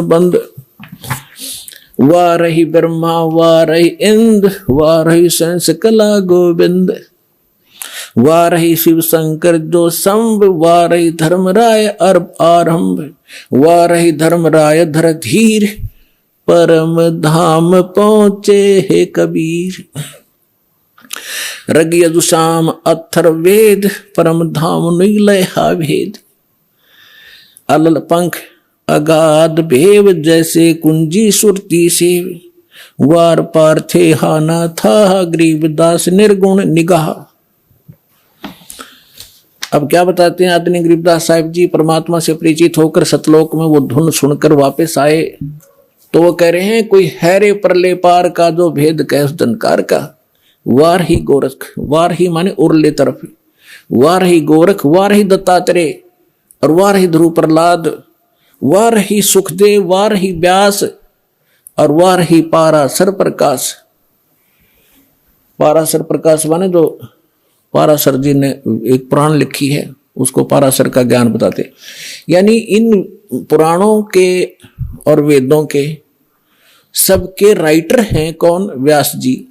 बंद। वारहि ब्रह्मा वारहि इंद्र वारहि संस कला गोविंद। वारहि शिव शंकर जो संभ वारहि धर्मराय अर्भ आरंभ। वारहि धर्मराय धर धीर परम धाम पहुंचे हे कबीर। रग यजुषाम अथर वेद परम धाम नीलय हा भेद। अलल पंख अगाध भेव जैसे कुंजी सुरती सेव। वार पार थे हाना था गरीबदास निर्गुण निगाह। अब क्या बताते हैं आदरणीय गरीबदास साहिब जी, परमात्मा से परिचित होकर सतलोक में वो धुन सुनकर वापस आए तो वो कह रहे हैं कोई हैरे परले पार का जो भेद कह उस धनकार का। वार ही गोरख, वार ही माने उरले तरफ, वार ही गोरख, वार ही दत्तात्रेय और वार ही ध्रुव प्रहलाद, वार ही सुखदेव, वार ही व्यास और वार ही पाराशर प्रकाश। पाराशर प्रकाश माने जो पाराशर जी ने एक पुराण लिखी है उसको पाराशर का ज्ञान बताते। यानी इन पुराणों के और वेदों के सबके राइटर हैं कौन? व्यास जी।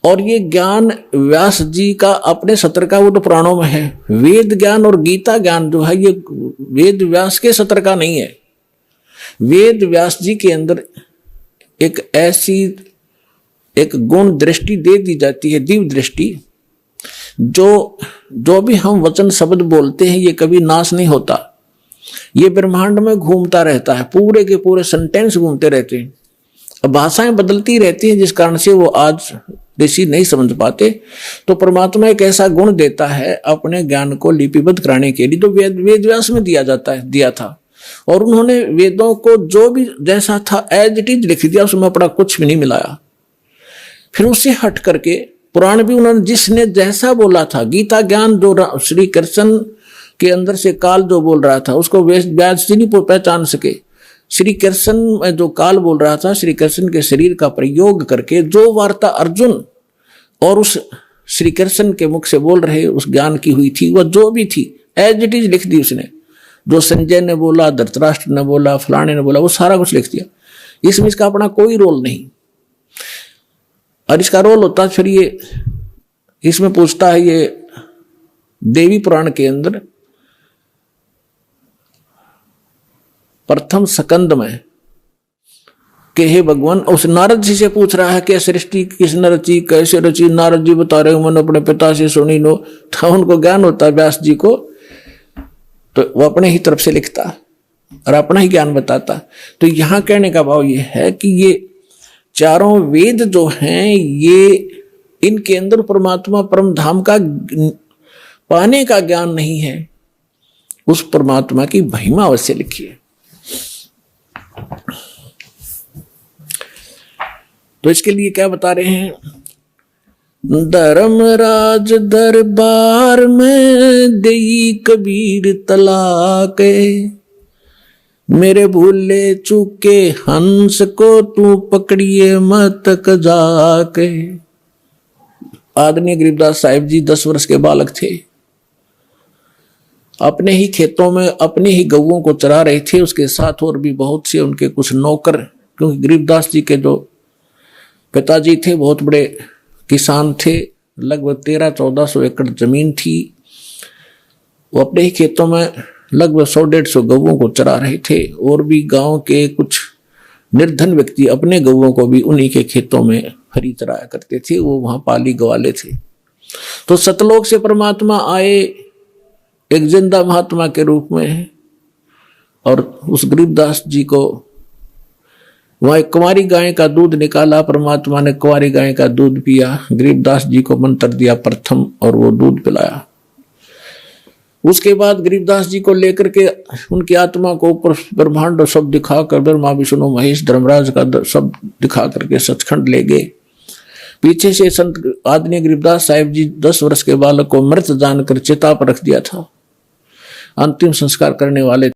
और ये ज्ञान व्यास जी का अपने सत्र का वो तो पुराणों में है। वेद ज्ञान और गीता ज्ञान जो है ये वेद व्यास के सत्र का नहीं है। वेद व्यास जी के अंदर एक ऐसी एक गुण दृष्टि दे दी जाती है, दिव्य दृष्टि, जो भी हम वचन शब्द बोलते हैं ये कभी नाश नहीं होता। ये ब्रह्मांड में घूमता रहता है, पूरे के पूरे सेंटेंस घूमते रहते हैं। अब भाषाएं बदलती रहती हैं जिस कारण से वो आज ऋषि नहीं समझ पाते। तो परमात्मा एक ऐसा गुण देता है अपने ज्ञान को लिपिबद्ध कराने के लिए, तो वेद व्यास में दिया था। और उन्होंने वेदों को जो भी जैसा था एज इट इज लिख दिया, उसमें अपना कुछ भी नहीं मिलाया। फिर उससे हट करके पुराण भी उन्होंने जिसने जैसा बोला था, गीता ज्ञान जो श्री कृष्ण के अंदर से काल जो बोल रहा था उसको व्यास जी नहीं पहचान सके। श्री कृष्ण में जो काल बोल रहा था, श्री कृष्ण के शरीर का प्रयोग करके जो वार्ता अर्जुन और उस श्री कृष्ण के मुख से बोल रहे उस ज्ञान की हुई थी, वह जो भी थी एज इट इज लिख दी उसने। जो संजय ने बोला, धृतराष्ट्र ने बोला, फलाने ने बोला, वो सारा कुछ लिख दिया। इसमें इसका अपना कोई रोल नहीं। और इसका रोल होता फिर ये इसमें पूछता है ये देवी पुराण के अंदर प्रथम स्कंद में कि हे भगवान, उस नारद जी से पूछ रहा है कि सृष्टि किसने रची, कैसे रची। नारद जी बता रहे मैंने अपने पिता से सुनी नो। तो उनको ज्ञान होता है व्यास जी को, तो वो अपने ही तरफ से लिखता और अपना ही ज्ञान बताता। तो यहां कहने का भाव ये है कि ये चारों वेद जो हैं ये इनके अंदर परमात्मा परम धाम का पाने का ज्ञान नहीं है, उस परमात्मा की महिमा अवश्य लिखी है। तो इसके लिए क्या बता रहे हैं? धर्मराज दरबार में देई कबीर तलाक, मेरे भूले चूके हंस को तू पकड़िए मत जाके। आदरणीय गरीबदास साहिब जी 10 वर्ष के बालक थे, अपने ही खेतों में अपनी ही गऊओं को चरा रहे थे। उसके साथ और भी बहुत से उनके कुछ नौकर, क्योंकि गरीबदास जी के जो पिताजी थे बहुत बड़े किसान थे, लगभग 1300-1400 एकड़ जमीन थी। वो अपने ही खेतों में लगभग 100-150 गऊओं को चरा रहे थे। और भी गांव के कुछ निर्धन व्यक्ति अपने गऊओं को भी उन्हीं के खेतों में हरी चराया करते थे, वो वहां पाली गवाले थे। तो सतलोक से परमात्मा आए एक जिंदा महात्मा के रूप में, और उस गरीबदास जी को वहां एक कुंवारी गाय का दूध निकाला। परमात्मा ने कुंवारी गाय का दूध पिया, गरीबदास जी को मंत्र दिया प्रथम और वो दूध पिलाया। उसके बाद गरीबदास जी को लेकर के उनकी आत्मा को ऊपर ब्रह्मांड सब दिखाकर, ब्रह्मा विष्णु महेश धर्मराज का सब दिखा करके सचखंड ले गए। पीछे से संत आदरणीय गरीबदास साहिब जी 10 वर्ष के बालक को मृत जानकर चिता पर रख दिया था। अंतिम संस्कार करने वाले